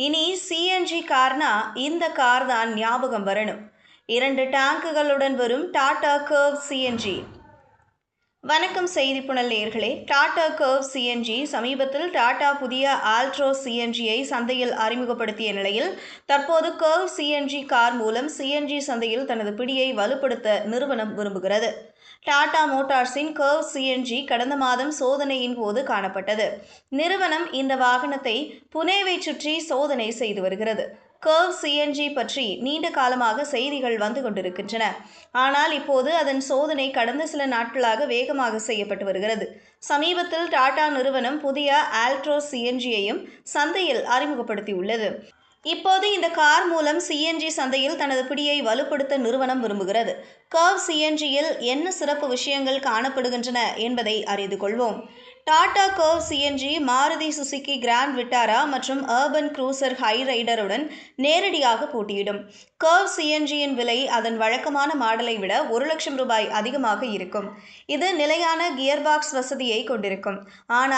இனி CNG Karnaugh இந்த car தான் ஞாபகம் வரணும். 2 டேங்குகளுடன் வரும் டாடா கர்வ் சிஎன்ஜி. வணக்கம் செய்தி புனல் நேயர்களே. டாடா கர்வ் சிஎன்ஜி சமீபத்தில் டாடா புதிய ஆல்ட்ரோஸ் சிஎன்ஜியை சந்தையில் அறிமுகப்படுத்திய நிலையில் தற்போது கர்வ் சிஎன்ஜி கார் மூலம் சிஎன்ஜி சந்தையில் தனது பிடியை வலுப்படுத்த நிறுவனம் விரும்புகிறது. டாடா மோட்டார்ஸின் கர்வ் சிஎன்ஜி கடந்த மாதம் சோதனையின் போது காணப்பட்டது. நிறுவனம் இந்த வாகனத்தை புனேவை சுற்றி சோதனை செய்து வருகிறது. கர்வ் சிஎன்ஜி பற்றி நீண்ட காலமாக செய்திகள் வந்து கொண்டிருக்கின்றன. ஆனால் இப்போது அதன் சோதனை கடந்த சில நாட்களாக வேகமாக செய்யப்பட்டு வருகிறது. சமீபத்தில் டாடா நிறுவனம் புதிய ஆல்ட்ரோஸ் சிஎன்ஜியையும் சந்தையில் அறிமுகப்படுத்தியுள்ளது. இப்போது இந்த கார் மூலம் சிஎன்ஜி சந்தையில் தனது பிடியை வலுப்படுத்த நிறுவனம் விரும்புகிறது. கர்வ் சிஎன்ஜியில் என்ன சிறப்பு விஷயங்கள் காணப்படுகின்றன என்பதை அறிந்து கொள்வோம். Tata curve CNG Maruti Suzuki Grand Vitara மற்றும் அர்பன் க்ரூசர் ஹை ரைடருடன் நேரடியாக போட்டியிடும். கர்வ் சிஎன்ஜியின் விலை அதன் வழக்கமான மாடலை விட ₹1,00,000 அதிகமாக இருக்கும். இது நிலையான கியர்பாக்ஸ் வசதியை கொண்டிருக்கும். ஆனால்